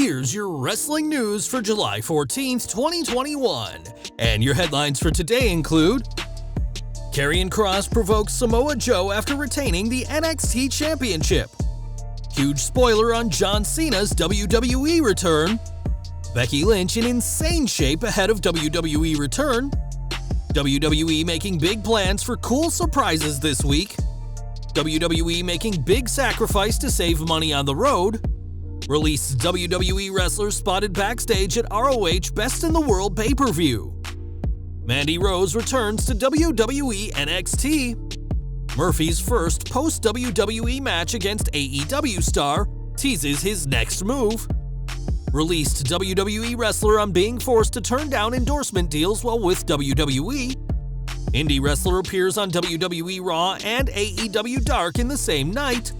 Here's your wrestling news for July 14th, 2021. And your headlines for today include: Karrion Kross provokes Samoa Joe after retaining the NXT Championship. Huge spoiler on John Cena's WWE return. Becky Lynch in insane shape ahead of WWE return. WWE making big plans for cool surprises this week. WWE making big sacrifice to save money on the road. Released WWE wrestler spotted backstage at ROH Best in the World pay-per-view. Mandy Rose returns to WWE NXT. Murphy's first post-WWE match against AEW star teases his next move. Released WWE wrestler on being forced to turn down endorsement deals while with WWE. Indie wrestler appears on WWE Raw and AEW Dark in the same night.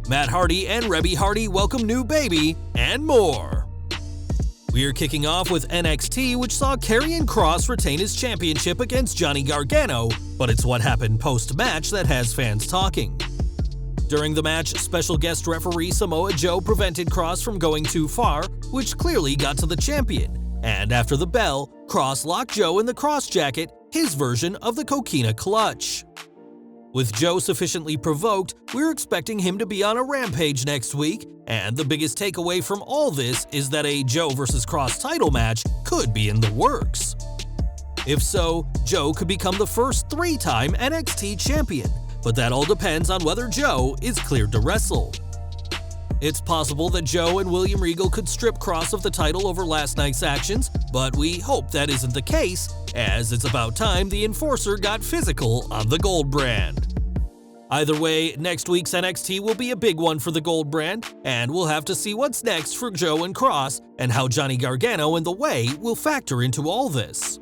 Matt Hardy and Reby Hardy welcome new baby, and more. We're kicking off with NXT, which saw Karrion Kross retain his championship against Johnny Gargano, but it's what happened post-match that has fans talking. During the match, special guest referee Samoa Joe prevented Kross from going too far, which clearly got to the champion, and after the bell, Kross locked Joe in the Kross jacket, his version of the Coquina Clutch. With Joe sufficiently provoked, we're expecting him to be on a rampage next week, and the biggest takeaway from all this is that a Joe vs. Kross title match could be in the works. If so, Joe could become the first three-time NXT champion, but that all depends on whether Joe is cleared to wrestle. It's possible that Joe and William Regal could strip Kross of the title over last night's actions, but we hope that isn't the case, as it's about time the Enforcer got physical on the Gold brand. Either way, next week's NXT will be a big one for the Gold brand, and we'll have to see what's next for Joe and Kross, and how Johnny Gargano and The Way will factor into all this.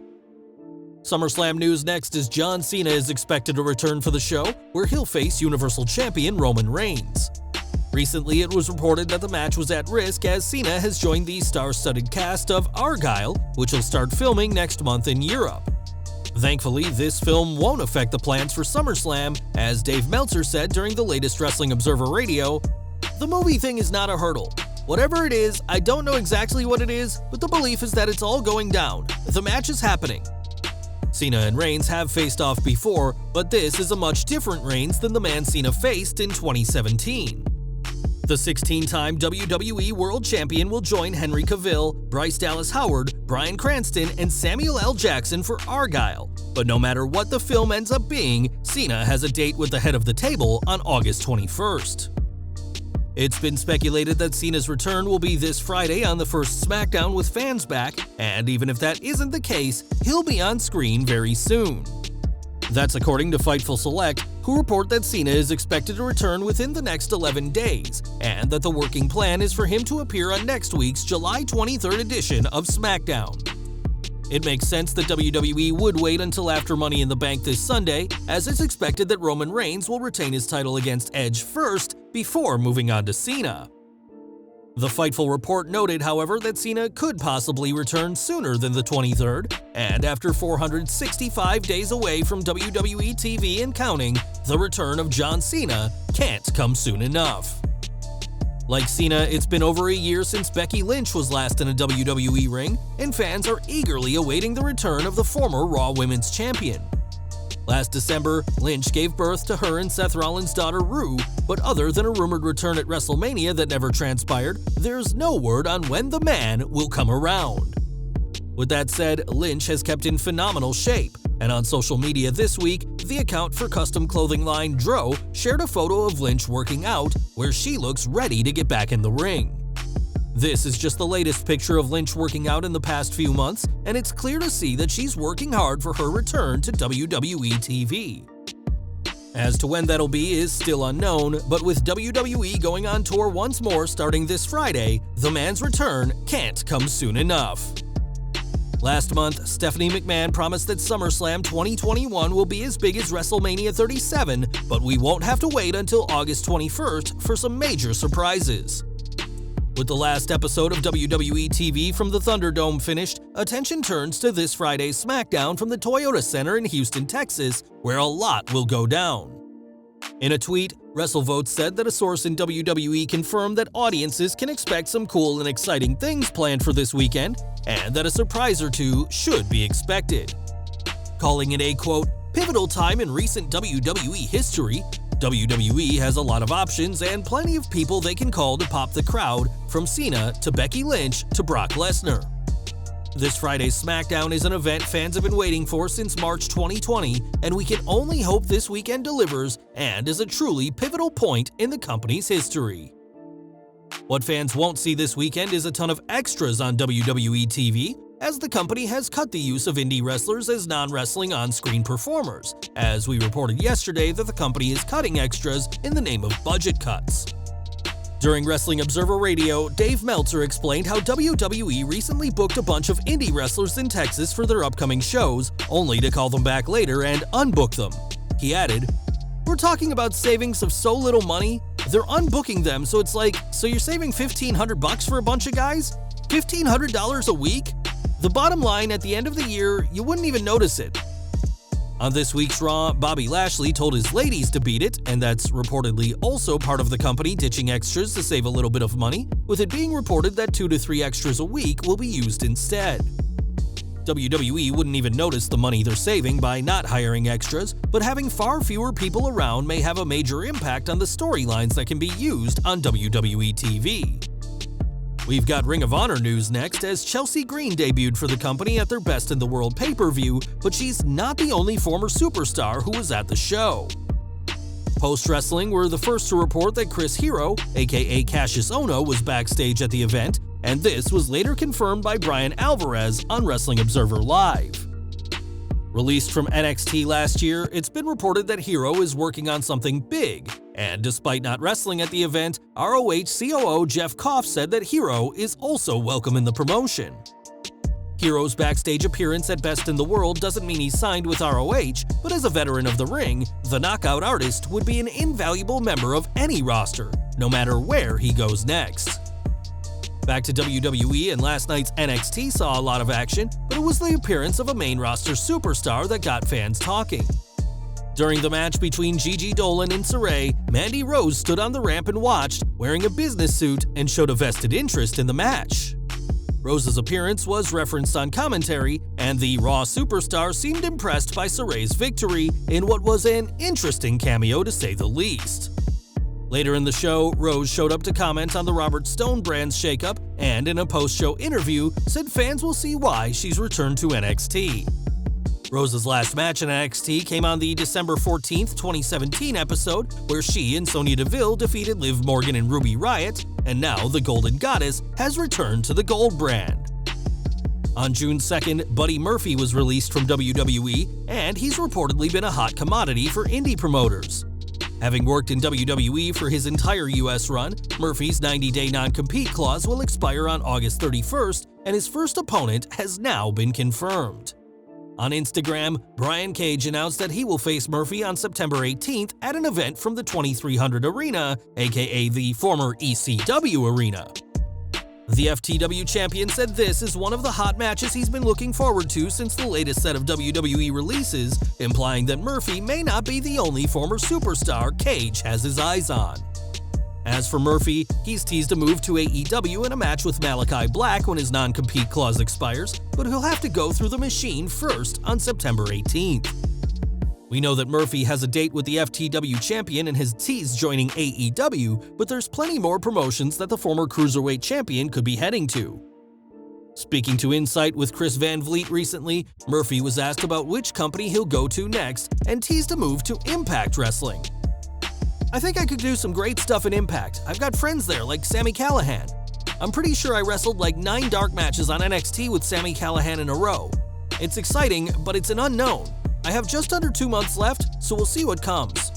SummerSlam news next is John Cena is expected to return for the show, where he'll face Universal Champion Roman Reigns. Recently, it was reported that the match was at risk as Cena has joined the star-studded cast of Argylle, which will start filming next month in Europe. Thankfully, this film won't affect the plans for SummerSlam, as Dave Meltzer said during the latest Wrestling Observer Radio, "The movie thing is not a hurdle. Whatever it is, I don't know exactly what it is, but the belief is that it's all going down. The match is happening." Cena and Reigns have faced off before, but this is a much different Reigns than the man Cena faced in 2017. The 16-time WWE World Champion will join Henry Cavill, Bryce Dallas Howard, Bryan Cranston, and Samuel L. Jackson for Argylle. But no matter what the film ends up being, Cena has a date with the head of the table on August 21st. It's been speculated that Cena's return will be this Friday on the first SmackDown with fans back, and even if that isn't the case, he'll be on screen very soon. That's according to Fightful Select, who report that Cena is expected to return within the next 11 days, and that the working plan is for him to appear on next week's July 23rd edition of SmackDown. It makes sense that WWE would wait until after Money in the Bank this Sunday, as it's expected that Roman Reigns will retain his title against Edge first before moving on to Cena. The Fightful report noted, however, that Cena could possibly return sooner than the 23rd, and after 465 days away from WWE TV and counting, the return of John Cena can't come soon enough. Like Cena, it's been over a year since Becky Lynch was last in a WWE ring, and fans are eagerly awaiting the return of the former Raw Women's Champion. Last December, Lynch gave birth to her and Seth Rollins' daughter Rue, but other than a rumored return at WrestleMania that never transpired, there's no word on when the man will come around. With that said, Lynch has kept in phenomenal shape, and on social media this week, the account for custom clothing line Dro shared a photo of Lynch working out, where she looks ready to get back in the ring. This is just the latest picture of Lynch working out in the past few months, and it's clear to see that she's working hard for her return to WWE TV. As to when that'll be is still unknown, but with WWE going on tour once more starting this Friday, the man's return can't come soon enough. Last month, Stephanie McMahon promised that SummerSlam 2021 will be as big as WrestleMania 37, but we won't have to wait until August 21st for some major surprises. With the last episode of WWE TV from the Thunderdome finished, attention turns to this Friday's SmackDown from the Toyota Center in Houston, Texas, where a lot will go down. In a tweet, WrestleVotes said that a source in WWE confirmed that audiences can expect some cool and exciting things planned for this weekend, and that a surprise or two should be expected. Calling it a, quote, pivotal time in recent WWE history, WWE has a lot of options and plenty of people they can call to pop the crowd, from Cena to Becky Lynch to Brock Lesnar. This Friday's SmackDown is an event fans have been waiting for since March 2020, and we can only hope this weekend delivers and is a truly pivotal point in the company's history. What fans won't see this weekend is a ton of extras on WWE TV, as the company has cut the use of indie wrestlers as non-wrestling on-screen performers, as we reported yesterday that the company is cutting extras in the name of budget cuts. During Wrestling Observer Radio, Dave Meltzer explained how WWE recently booked a bunch of indie wrestlers in Texas for their upcoming shows, only to call them back later and unbook them. He added, "We're talking about savings of so little money, they're unbooking them, so it's like, so you're saving $1,500 for a bunch of guys? $1,500 a week? The bottom line, at the end of the year, you wouldn't even notice it." On this week's Raw, Bobby Lashley told his ladies to beat it, and that's reportedly also part of the company ditching extras to save a little bit of money, with it being reported that 2 to 3 extras a week will be used instead. WWE wouldn't even notice the money they're saving by not hiring extras, but having far fewer people around may have a major impact on the storylines that can be used on WWE TV. We've got Ring of Honor news next, as Chelsea Green debuted for the company at their Best in the World pay-per-view, but she's not the only former superstar who was at the show. Post-wrestling were the first to report that Chris Hero, aka Cassius Ohno, was backstage at the event, and this was later confirmed by Brian Alvarez on Wrestling Observer Live. Released from NXT last year, it's been reported that Hero is working on something big, and despite not wrestling at the event, ROH COO Jeff Koff said that Hero is also welcome in the promotion. Hero's backstage appearance at Best in the World doesn't mean he's signed with ROH, but as a veteran of the ring, the knockout artist would be an invaluable member of any roster, no matter where he goes next. Back to WWE, and last night's NXT saw a lot of action, but it was the appearance of a main roster superstar that got fans talking. During the match between Gigi Dolan and Saray, Mandy Rose stood on the ramp and watched, wearing a business suit, and showed a vested interest in the match. Rose's appearance was referenced on commentary, and the Raw superstar seemed impressed by Saray's victory in what was an interesting cameo to say the least. Later in the show, Rose showed up to comment on the Robert Stone brand's shakeup, and in a post-show interview said fans will see why she's returned to NXT. Rose's last match in NXT came on the December 14th, 2017 episode, where she and Sonya Deville defeated Liv Morgan and Ruby Riott, and now the Golden Goddess has returned to the Gold brand. On June 2nd, Buddy Murphy was released from WWE, and he's reportedly been a hot commodity for indie promoters. Having worked in WWE for his entire US run, Murphy's 90-day non-compete clause will expire on August 31st, and his first opponent has now been confirmed. On Instagram, Brian Cage announced that he will face Murphy on September 18th at an event from the 2300 Arena, aka the former ECW Arena. The FTW champion said this is one of the hot matches he's been looking forward to since the latest set of WWE releases, implying that Murphy may not be the only former superstar Cage has his eyes on. As for Murphy, he's teased a move to AEW in a match with Malachi Black when his non-compete clause expires, but he'll have to go through the machine first on September 18th. We know that Murphy has a date with the FTW champion and has teased joining AEW, but there's plenty more promotions that the former Cruiserweight champion could be heading to. Speaking to Insight with Chris Van Vliet recently, Murphy was asked about which company he'll go to next and teased a move to Impact Wrestling. "I think I could do some great stuff in Impact. I've got friends there like Sami Callihan. I'm pretty sure I wrestled like 9 dark matches on NXT with Sami Callihan in a row. It's exciting, but it's an unknown. I have just under 2 months left, so we'll see what comes."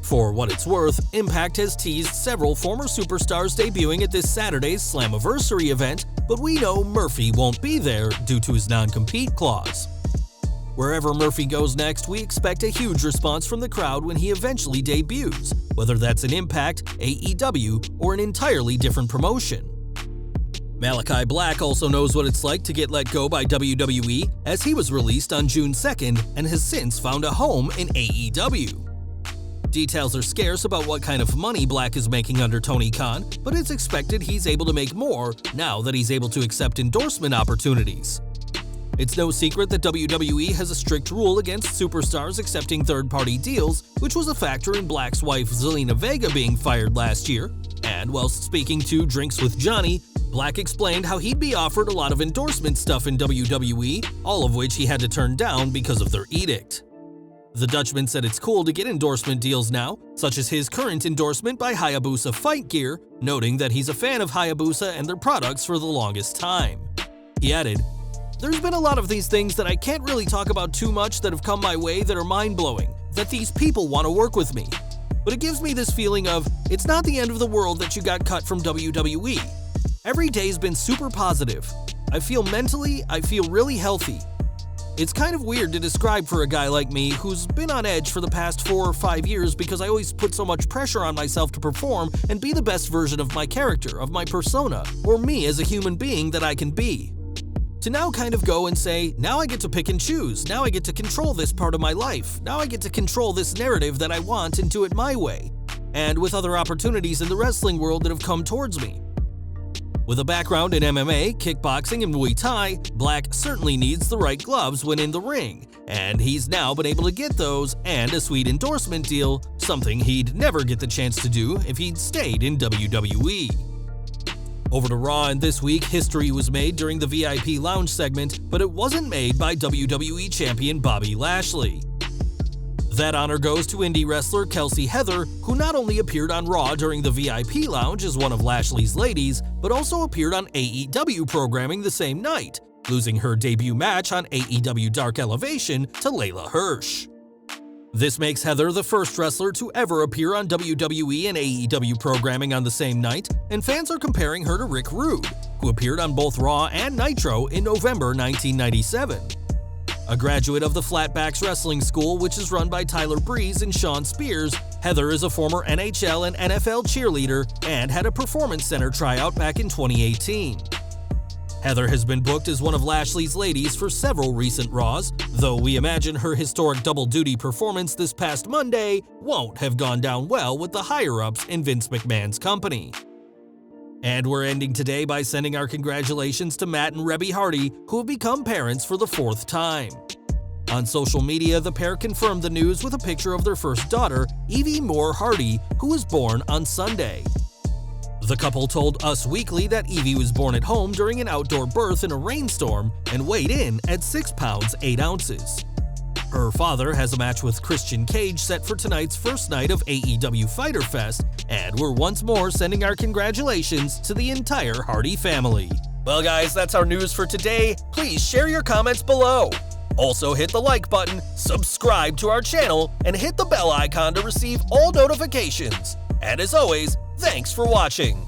For what it's worth, Impact has teased several former superstars debuting at this Saturday's Slammiversary event, but we know Murphy won't be there due to his non-compete clause. Wherever Murphy goes next, we expect a huge response from the crowd when he eventually debuts, whether that's an Impact, AEW, or an entirely different promotion. Malachi Black also knows what it's like to get let go by WWE, as he was released on June 2nd and has since found a home in AEW. Details are scarce about what kind of money Black is making under Tony Khan, but it's expected he's able to make more now that he's able to accept endorsement opportunities. It's no secret that WWE has a strict rule against superstars accepting third-party deals, which was a factor in Black's wife Zelina Vega being fired last year. And whilst speaking to Drinks with Johnny, Black explained how he'd be offered a lot of endorsement stuff in WWE, all of which he had to turn down because of their edict. The Dutchman said it's cool to get endorsement deals now, such as his current endorsement by Hayabusa Fight Gear, noting that he's a fan of Hayabusa and their products for the longest time. He added, "There's been a lot of these things that I can't really talk about too much that have come my way that are mind-blowing, that these people want to work with me. But it gives me this feeling of, it's not the end of the world that you got cut from WWE. Every day's been super positive. I feel really healthy. It's kind of weird to describe for a guy like me who's been on edge for the past 4 or 5 years because I always put so much pressure on myself to perform and be the best version of my character, of my persona, or me as a human being that I can be. To now kind of go and say, now I get to pick and choose, now I get to control this part of my life, now I get to control this narrative that I want and do it my way, and with other opportunities in the wrestling world that have come towards me. With a background in MMA, kickboxing, and Muay Thai, Black certainly needs the right gloves when in the ring, and he's now been able to get those and a sweet endorsement deal, something he'd never get the chance to do if he'd stayed in WWE. Over to Raw, and this week, history was made during the VIP Lounge segment, but it wasn't made by WWE Champion Bobby Lashley. That honor goes to indie wrestler Kelsey Heather, who not only appeared on Raw during the VIP Lounge as one of Lashley's ladies, but also appeared on AEW programming the same night, losing her debut match on AEW Dark Elevation to Layla Hirsch. This makes Heather the first wrestler to ever appear on WWE and AEW programming on the same night, and fans are comparing her to Rick Rude, who appeared on both Raw and Nitro in November 1997. A graduate of the Flatbacks Wrestling School, which is run by Tyler Breeze and Sean Spears, Heather is a former NHL and NFL cheerleader and had a Performance Center tryout back in 2018. Heather has been booked as one of Lashley's ladies for several recent Raws, though we imagine her historic double-duty performance this past Monday won't have gone down well with the higher-ups in Vince McMahon's company. And we're ending today by sending our congratulations to Matt and Reby Hardy, who have become parents for the 4th time. On social media, the pair confirmed the news with a picture of their first daughter, Evie Moore Hardy, who was born on Sunday. The couple told Us Weekly that Evie was born at home during an outdoor birth in a rainstorm and weighed in at 6 pounds 8 ounces. Her father has a match with Christian Cage set for tonight's first night of AEW Fyter Fest, and we're once more sending our congratulations to the entire Hardy family. Well guys, that's our news for today. Please share your comments below. Also hit the like button, subscribe to our channel, and hit the bell icon to receive all notifications. And as always, thanks for watching.